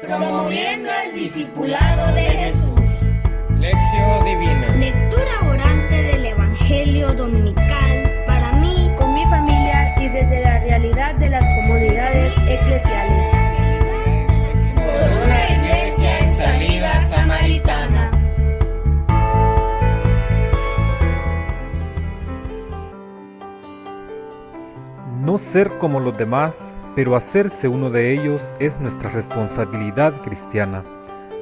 promoviendo el discipulado de Jesús. Lección Divina. Lectura orante del Evangelio Dominical para mí, con mi familia y desde la realidad de las comunidades eclesiales. Por una iglesia en salida samaritana. No ser como los demás, pero hacerse uno de ellos es nuestra responsabilidad cristiana.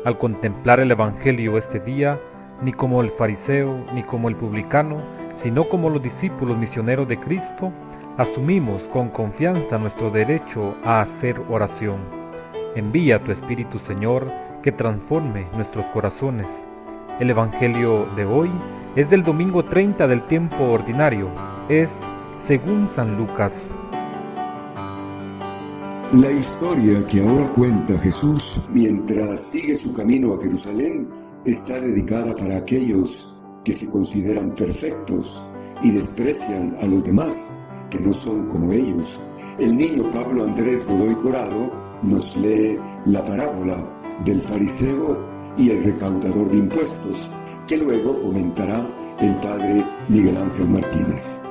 Al contemplar el Evangelio este día, ni como el fariseo ni como el publicano, sino como los discípulos misioneros de Cristo, asumimos con confianza nuestro derecho a hacer oración. Envía tu Espíritu, Señor, que transforme nuestros corazones. El Evangelio de hoy es del domingo 30 del tiempo ordinario. Es según San Lucas. La historia que ahora cuenta Jesús mientras sigue su camino a Jerusalén está dedicada para aquellos que se consideran perfectos y desprecian a los demás que no son como ellos. El niño Pablo Andrés Godoy Corado nos lee la parábola del fariseo y el recaudador de impuestos, que luego comentará el padre Miguel Ángel Martínez.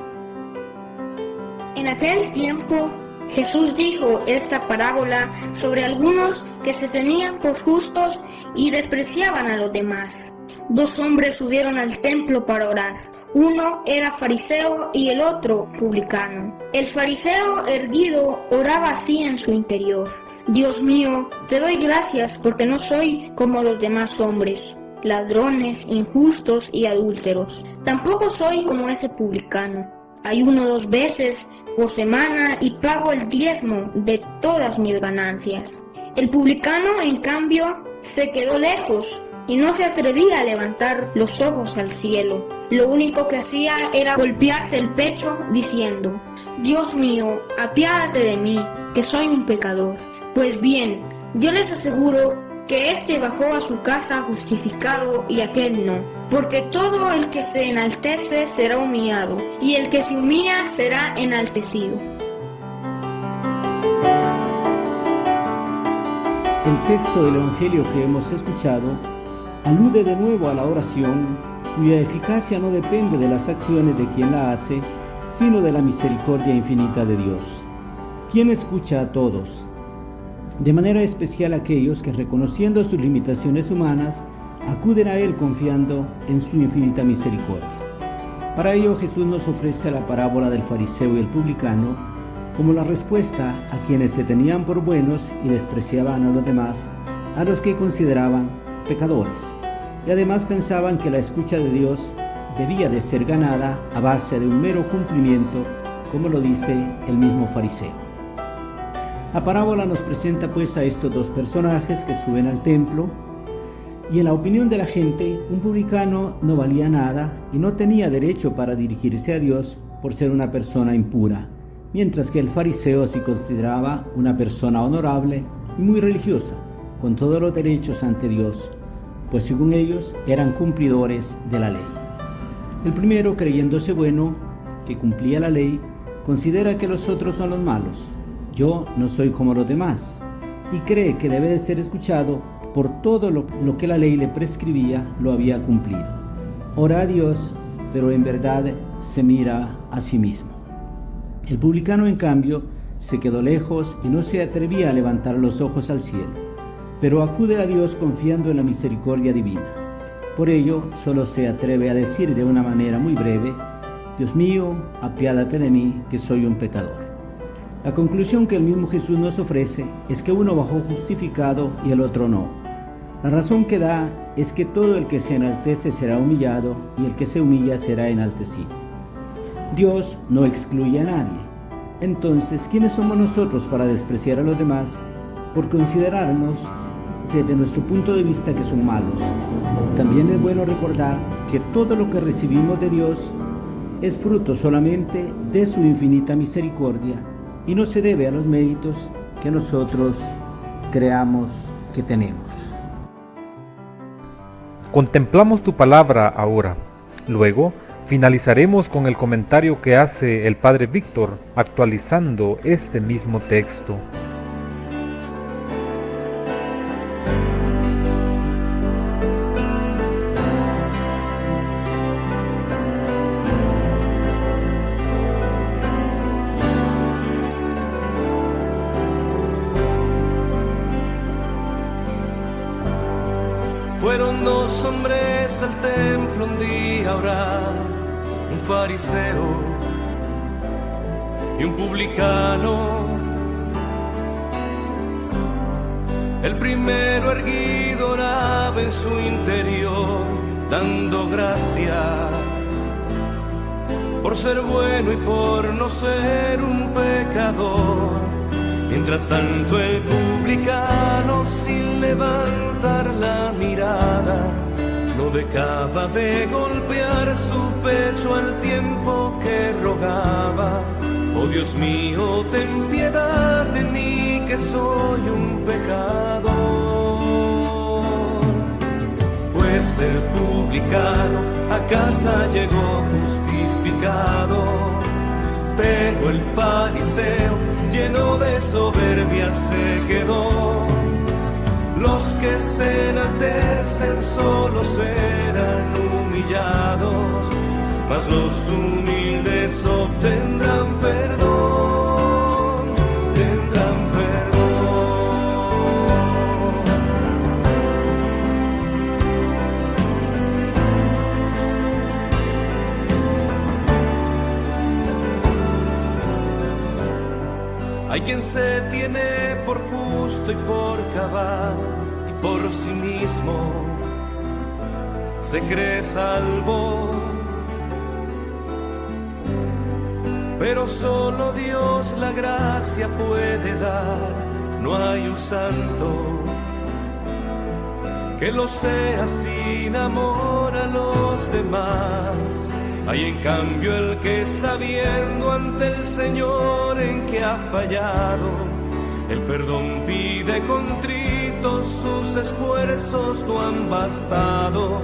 En aquel tiempo Jesús dijo esta parábola sobre algunos que se tenían por justos y despreciaban a los demás. Dos hombres subieron al templo para orar. Uno era fariseo y el otro publicano. El fariseo erguido oraba así en su interior: Dios mío, te doy gracias porque no soy como los demás hombres, ladrones, injustos y adúlteros. Tampoco soy como ese publicano. Ayuno 2 veces por semana y pago el diezmo de todas mis ganancias. El publicano, en cambio, se quedó lejos y no se atrevía a levantar los ojos al cielo. Lo único que hacía era golpearse el pecho diciendo: Dios mío, apiádate de mí, que soy un pecador. Pues bien, yo les aseguro que éste bajó a su casa justificado y aquel no. Porque todo el que se enaltece será humillado, y el que se humilla será enaltecido. El texto del Evangelio que hemos escuchado alude de nuevo a la oración, cuya eficacia no depende de las acciones de quien la hace, sino de la misericordia infinita de Dios, quien escucha a todos, de manera especial a aquellos que, reconociendo sus limitaciones humanas, acuden a Él confiando en su infinita misericordia. Para ello, Jesús nos ofrece la parábola del fariseo y el publicano como la respuesta a quienes se tenían por buenos y despreciaban a los demás, a los que consideraban pecadores, y además pensaban que la escucha de Dios debía de ser ganada a base de un mero cumplimiento, como lo dice el mismo fariseo. La parábola nos presenta pues a estos dos personajes que suben al templo, y en la opinión de la gente, un publicano no valía nada y no tenía derecho para dirigirse a Dios por ser una persona impura, mientras que el fariseo se consideraba una persona honorable y muy religiosa, con todos los derechos ante Dios, pues según ellos eran cumplidores de la ley. El primero, creyéndose bueno, que cumplía la ley, considera que los otros son los malos. Yo no soy como los demás, y cree que debe de ser escuchado por todo lo que la ley le prescribía, lo había cumplido. Ora a Dios, pero en verdad se mira a sí mismo. El publicano, en cambio, se quedó lejos y no se atrevía a levantar los ojos al cielo, pero acude a Dios confiando en la misericordia divina. Por ello, solo se atreve a decir de una manera muy breve: Dios mío, apiádate de mí, que soy un pecador. La conclusión que el mismo Jesús nos ofrece es que uno bajó justificado y el otro no. La razón que da es que todo el que se enaltece será humillado y el que se humilla será enaltecido. Dios no excluye a nadie. Entonces, ¿quiénes somos nosotros para despreciar a los demás por considerarnos desde nuestro punto de vista que son malos? También es bueno recordar que todo lo que recibimos de Dios es fruto solamente de su infinita misericordia y no se debe a los méritos que nosotros creamos que tenemos. Contemplamos tu palabra ahora. Luego, finalizaremos con el comentario que hace el Padre Víctor, actualizando este mismo texto. Fueron dos hombres al templo un día a orar, un fariseo y un publicano. El primero erguido oraba en su interior, dando gracias por ser bueno y por no ser un pecador. Mientras tanto el publicano, sin levantar la mirada, no dejaba de golpear su pecho al tiempo que rogaba: oh Dios mío, ten piedad de mí, que soy un pecador. Pues el publicano a casa llegó justificado, pero el fariseo, lleno de soberbia, se quedó. Los que se enaltecen solo serán humillados, mas los humildes obtendrán perdón, tendrán perdón. Hay quien se tiene por justo y por cabal, y por sí mismo se cree salvo. Pero solo Dios la gracia puede dar, no hay un santo que lo sea sin amor a los demás. Hay en cambio el que, sabiendo ante el Señor en que ha fallado, el perdón pide contrito, sus esfuerzos no han bastado,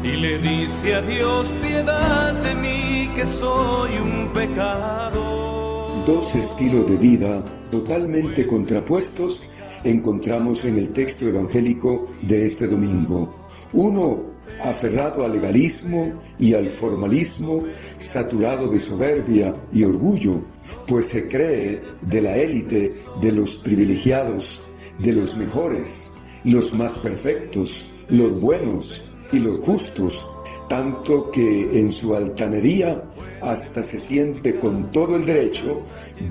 y le dice a Dios: piedad de mí, que soy un pecador. Dos estilos de vida totalmente contrapuestos encontramos en el texto evangélico de este domingo. Uno aferrado al legalismo y al formalismo, saturado de soberbia y orgullo, pues se cree de la élite, de los privilegiados, de los mejores, los más perfectos, los buenos y los justos, tanto que en su altanería hasta se siente con todo el derecho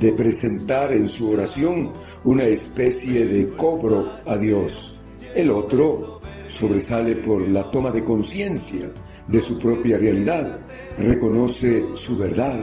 de presentar en su oración una especie de cobro a Dios. El otro sobresale por la toma de conciencia de su propia realidad, reconoce su verdad,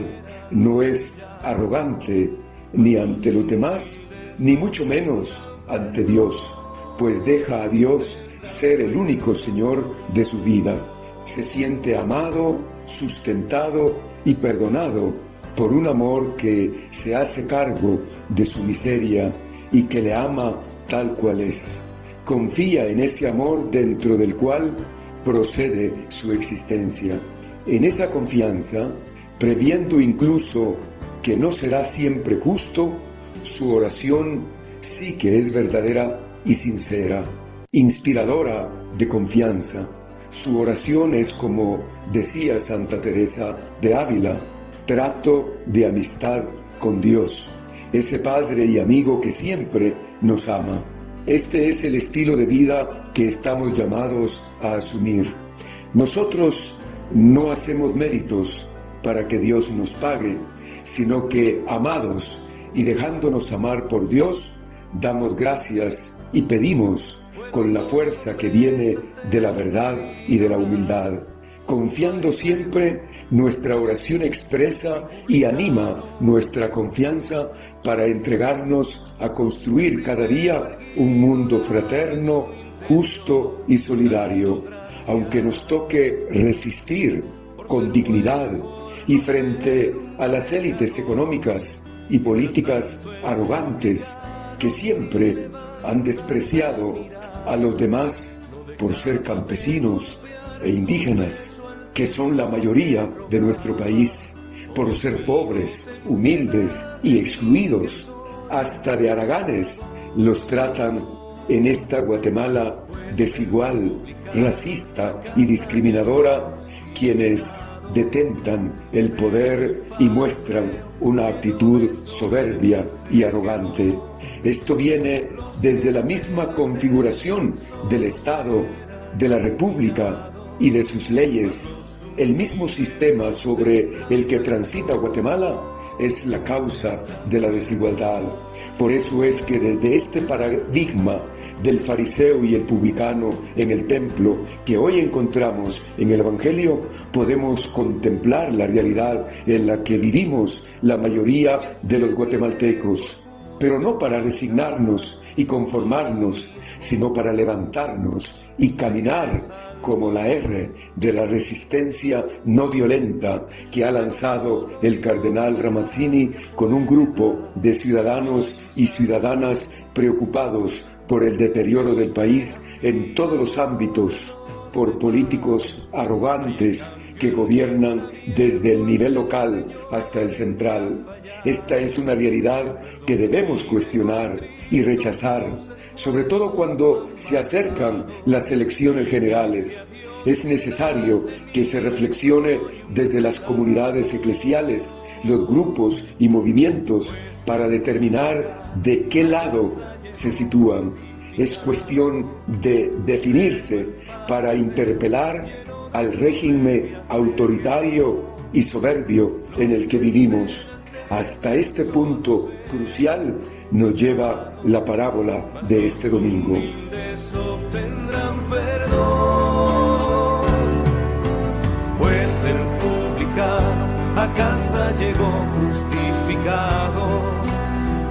no es arrogante ni ante los demás, ni mucho menos ante Dios, pues deja a Dios ser el único Señor de su vida. Se siente amado, sustentado y perdonado por un amor que se hace cargo de su miseria y que le ama tal cual es. Confía en ese amor dentro del cual procede su existencia. En esa confianza, previendo incluso que no será siempre justo, su oración sí que es verdadera y sincera, inspiradora de confianza. Su oración es, como decía Santa Teresa de Ávila, trato de amistad con Dios, ese Padre y amigo que siempre nos ama. Este es el estilo de vida que estamos llamados a asumir. Nosotros no hacemos méritos para que Dios nos pague, sino que, amados y dejándonos amar por Dios, damos gracias y pedimos con la fuerza que viene de la verdad y de la humildad. Confiando siempre, nuestra oración expresa y anima nuestra confianza para entregarnos a construir cada día un mundo fraterno, justo y solidario, aunque nos toque resistir con dignidad y frente a las élites económicas y políticas arrogantes que siempre han despreciado a los demás por ser campesinos e indígenas, que son la mayoría de nuestro país, por ser pobres, humildes y excluidos. Hasta de haraganes los tratan en esta Guatemala desigual, racista y discriminadora, quienes detentan el poder y muestran una actitud soberbia y arrogante. Esto viene desde la misma configuración del Estado, de la República y de sus leyes, el mismo sistema sobre el que transita Guatemala, es la causa de la desigualdad. Por eso es que desde este paradigma del fariseo y el publicano en el templo que hoy encontramos en el Evangelio, podemos contemplar la realidad en la que vivimos la mayoría de los guatemaltecos. Pero no para resignarnos y conformarnos, sino para levantarnos y caminar como la R de la resistencia no violenta que ha lanzado el cardenal Ramazzini con un grupo de ciudadanos y ciudadanas preocupados por el deterioro del país en todos los ámbitos, por políticos arrogantes que gobiernan desde el nivel local hasta el central. Esta es una realidad que debemos cuestionar y rechazar, sobre todo cuando se acercan las elecciones generales. Es necesario que se reflexione desde las comunidades eclesiales, los grupos y movimientos para determinar de qué lado se sitúan. Es cuestión de definirse para interpelar al régimen autoritario y soberbio en el que vivimos. Hasta este punto crucial nos lleva la parábola de este domingo. Obtendrán perdón, pues el publicano a casa llegó justificado,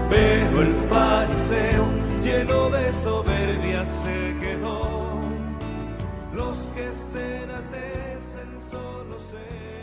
pero el fariseo lleno de soberbia se quedó. Los que se enaltecen solo se